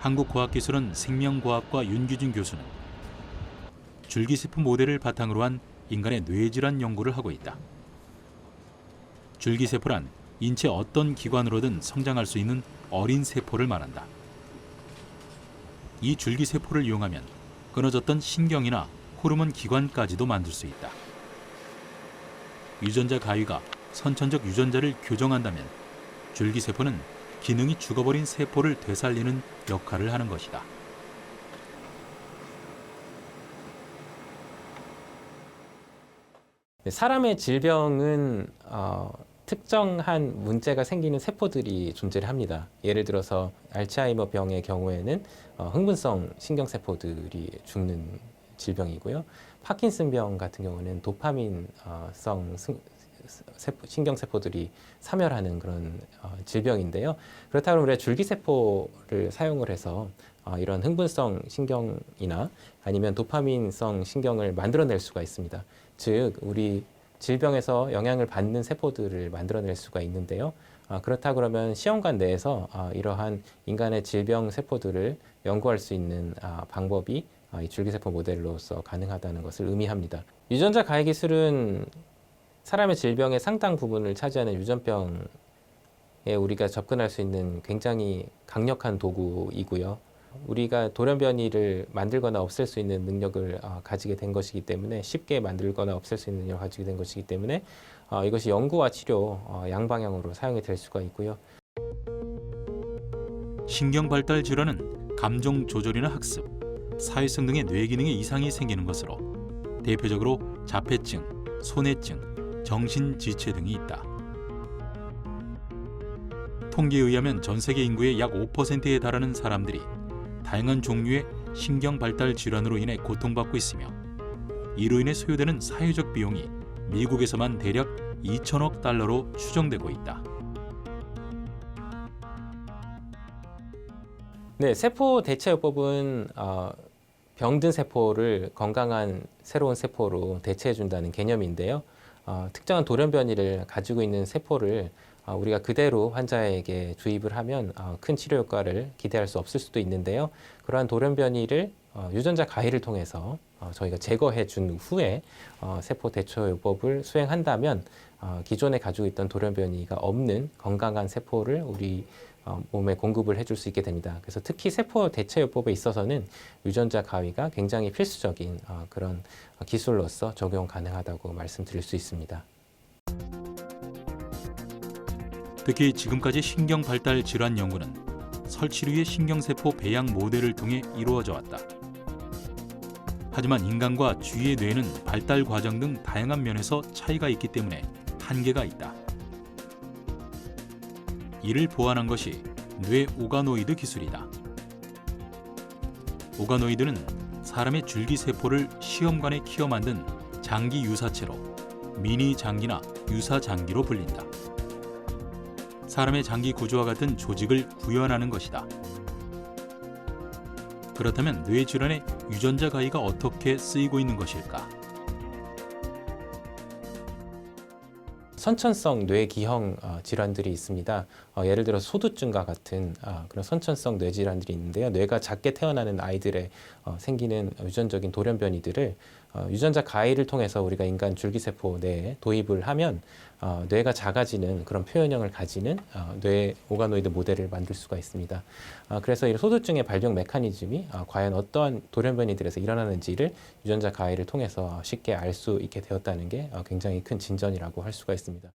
한국과학기술원 생명과학과 윤규진 교수는 줄기세포 모델을 바탕으로 한 인간의 뇌질환 연구를 하고 있다. 줄기세포란 인체 어떤 기관으로든 성장할 수 있는 어린 세포를 말한다. 이 줄기세포를 이용하면 끊어졌던 신경이나 호르몬 기관까지도 만들 수 있다. 유전자 가위가 선천적 유전자를 교정한다면 줄기세포는 기능이 죽어버린 세포를 되살리는 역할을 하는 것이다. 사람의 질병은 특정한 문제가 생기는 세포들이 존재를 합니다. 예를 들어서 알츠하이머 병의 경우에는 흥분성 신경세포들이 죽는 질병이고요. 파킨슨병 같은 경우는 도파민성 신경세포들이 사멸하는 그런 질병인데요. 그렇다면 우리가 줄기세포를 사용을 해서 이런 흥분성 신경이나 아니면 도파민성 신경을 만들어낼 수가 있습니다. 즉, 우리 질병에서 영향을 받는 세포들을 만들어낼 수가 있는데요. 그렇다 그러면 시험관 내에서 이러한 인간의 질병 세포들을 연구할 수 있는 방법이 이 줄기세포 모델로서 가능하다는 것을 의미합니다. 유전자 가해 기술은 사람의 질병의 상당 부분을 차지하는 유전병에 우리가 접근할 수 있는 굉장히 강력한 도구이고요. 우리가 돌연변이를 만들거나 없앨 수 있는 능력을 가지게 된 것이기 때문에 쉽게 만들거나 없앨 수 있는 능력을 가지게 된 것이기 때문에 이것이 연구와 치료 양방향으로 사용이 될 수가 있고요. 신경 발달 질환은 감정 조절이나 학습, 사회성 등의 뇌 기능에 이상이 생기는 것으로 대표적으로 자폐증, 손해증, 정신지체 등이 있다. 통계에 의하면 전 세계 인구의 약 5%에 달하는 사람들이 다양한 종류의 신경 발달 질환으로 인해 고통받고 있으며 이로 인해 소요되는 사회적 비용이 미국에서만 대략 2천억 달러로 추정되고 있다. 네, 세포 대체요법은 병든 세포를 건강한 새로운 세포로 대체해준다는 개념인데요. 특정한 돌연변이를 가지고 있는 세포를 우리가 그대로 환자에게 주입을 하면 큰 치료 효과를 기대할 수 없을 수도 있는데요. 그러한 돌연변이를 유전자 가해를 통해서 저희가 제거해 준 후에 세포 대체요법을 수행한다면 기존에 가지고 있던 돌연변이가 없는 건강한 세포를 우리 몸에 공급을 해줄 수 있게 됩니다. 그래서 특히 세포 대체요법에 있어서는 유전자 가위가 굉장히 필수적인 그런 기술로서 적용 가능하다고 말씀드릴 수 있습니다. 특히 지금까지 신경 발달 질환 연구는 설치류의 신경세포 배양 모델을 통해 이루어져 왔다. 하지만 인간과 쥐의 뇌는 발달 과정 등 다양한 면에서 차이가 있기 때문에 한계가 있다. 이를 보완한 것이 뇌 오가노이드 기술이다. 오가노이드는 사람의 줄기세포를 시험관에 키워 만든 장기 유사체로 미니 장기나 유사 장기로 불린다. 사람의 장기 구조와 같은 조직을 구현하는 것이다. 그렇다면 뇌질환의 유전자 가위가 어떻게 쓰이고 있는 것일까? 선천성 뇌기형 질환들이 있습니다. 예를 들어 소두증과 같은 그런 선천성 뇌질환들이 있는데요. 뇌가 작게 태어나는 아이들의 생기는 유전적인 돌연변이들을 유전자 가위를 통해서 우리가 인간 줄기세포 내에 도입을 하면 뇌가 작아지는 그런 표현형을 가지는 뇌 오가노이드 모델을 만들 수가 있습니다. 그래서 이 소두증의 발병 메커니즘이 과연 어떠한 돌연변이들에서 일어나는지를 유전자 가위를 통해서 쉽게 알 수 있게 되었다는 게 굉장히 큰 진전이라고 할 수가 있습니다.